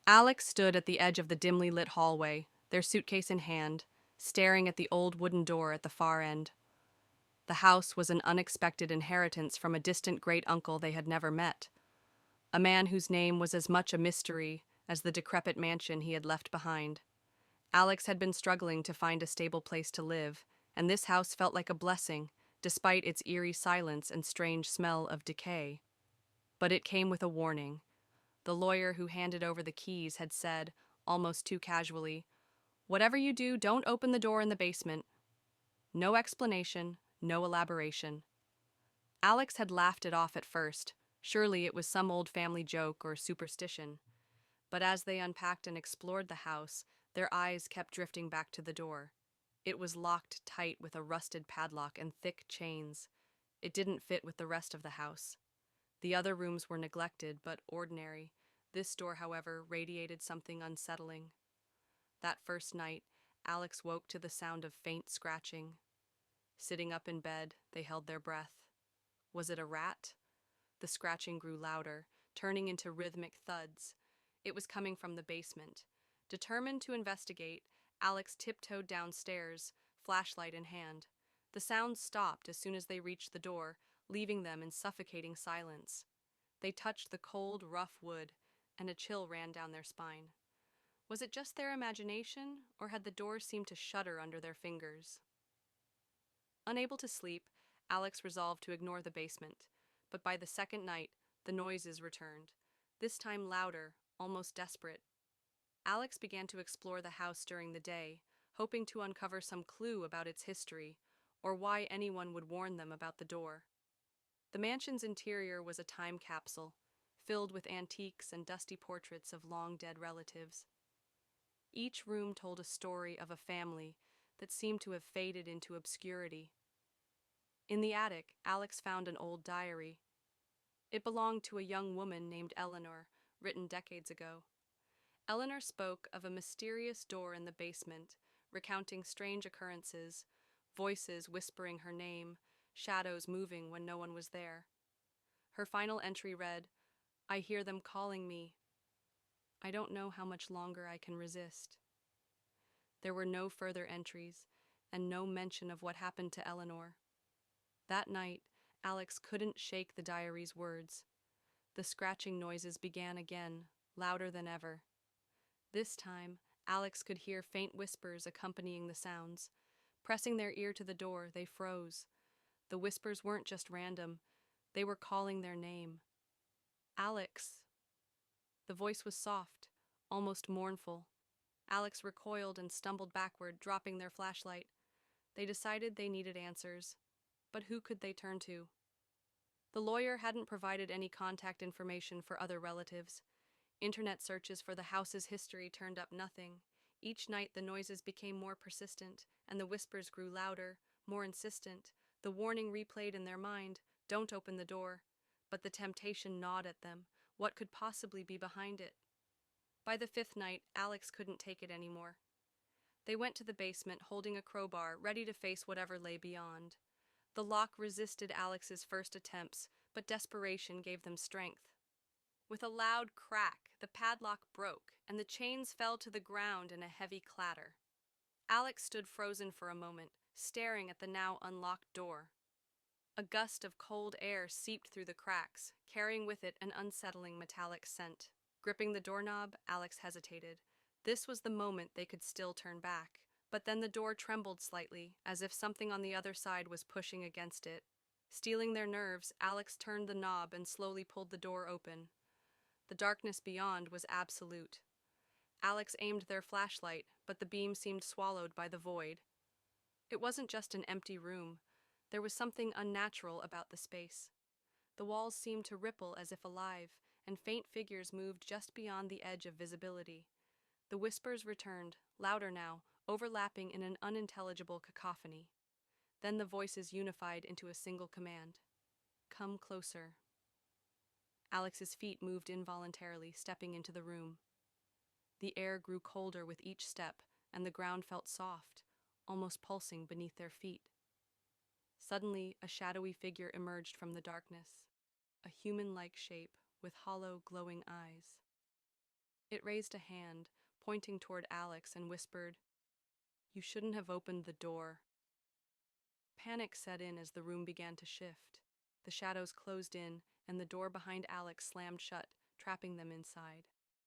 Alex stood at the edge of the dimly lit hallway, their suitcase in hand, staring at the old wooden door at the far end. The house was an unexpected inheritance from a distant great uncle they had never met, a man whose name was as much a mystery as the decrepit mansion he had left behind. Alex had been struggling to find a stable place to live, and this house felt like a blessing, despite its eerie silence and strange smell of decay. But it came with a warning. The lawyer who handed over the keys had said, almost too casually, "Whatever you do, don't open the door in the basement." No explanation, no elaboration. Alex had laughed it off at first. Surely it was some old family joke or superstition. But as they unpacked and explored the house, their eyes kept drifting back to the door. It was locked tight with a rusted padlock and thick chains. It didn't fit with the rest of the house. The other rooms were neglected but ordinary. This door, however, radiated something unsettling. That first night, Alex woke to the sound of faint scratching. Sitting up in bed, they held their breath. Was it a rat? The scratching grew louder, turning into rhythmic thuds. It was coming from the basement. Determined to investigate, Alex tiptoed downstairs, flashlight in hand. The sounds stopped as soon as they reached the door, leaving them in suffocating silence. They touched the cold, rough wood, and a chill ran down their spine. Was it just their imagination, or had the door seemed to shudder under their fingers? Unable to sleep, Alex resolved to ignore the basement. But by the second night, the noises returned, this time louder, almost desperate. Alex began to explore the house during the day, hoping to uncover some clue about its history, or why anyone would warn them about the door. The mansion's interior was a time capsule, filled with antiques and dusty portraits of long-dead relatives. Each room told a story of a family that seemed to have faded into obscurity. In the attic, Alex found an old diary. It belonged to a young woman named Eleanor, written decades ago. Eleanor spoke of a mysterious door in the basement, recounting strange occurrences, voices whispering her name, shadows moving when no one was there. Her final entry read, "I hear them calling me. I don't know how much longer I can resist." There were no further entries, and no mention of what happened to Eleanor. That night, Alex couldn't shake the diary's words. The scratching noises began again, louder than ever. This time, Alex could hear faint whispers accompanying the sounds. Pressing their ear to the door, they froze. The whispers weren't just random, they were calling their name. "Alex." The voice was soft, almost mournful. Alex recoiled and stumbled backward, dropping their flashlight. They decided they needed answers. But who could they turn to? The lawyer hadn't provided any contact information for other relatives. Internet searches for the house's history turned up nothing. Each night the noises became more persistent, and the whispers grew louder, more insistent. The warning replayed in their mind, "Don't open the door." But the temptation gnawed at them. What could possibly be behind it? By the fifth night, Alex couldn't take it anymore. They went to the basement, holding a crowbar, ready to face whatever lay beyond. The lock resisted Alex's first attempts, but desperation gave them strength. With a loud crack, the padlock broke, and the chains fell to the ground in a heavy clatter. Alex stood frozen for a moment, staring at the now unlocked door. A gust of cold air seeped through the cracks, carrying with it an unsettling metallic scent. Gripping the doorknob, Alex hesitated. This was the moment they could still turn back. But then the door trembled slightly, as if something on the other side was pushing against it. Steeling their nerves, Alex turned the knob and slowly pulled the door open. The darkness beyond was absolute. Alex aimed their flashlight, but the beam seemed swallowed by the void. It wasn't just an empty room. There was something unnatural about the space. The walls seemed to ripple as if alive, and faint figures moved just beyond the edge of visibility. The whispers returned, louder now, overlapping in an unintelligible cacophony. Then the voices unified into a single command. "Come closer." Alex's feet moved involuntarily, stepping into the room. The air grew colder with each step, and the ground felt soft, almost pulsing beneath their feet. Suddenly, a shadowy figure emerged from the darkness, a human-like shape with hollow, glowing eyes. It raised a hand, pointing toward Alex, and whispered, "You shouldn't have opened the door." Panic set in as the room began to shift. The shadows closed in, and the door behind Alex slammed shut, trapping them inside.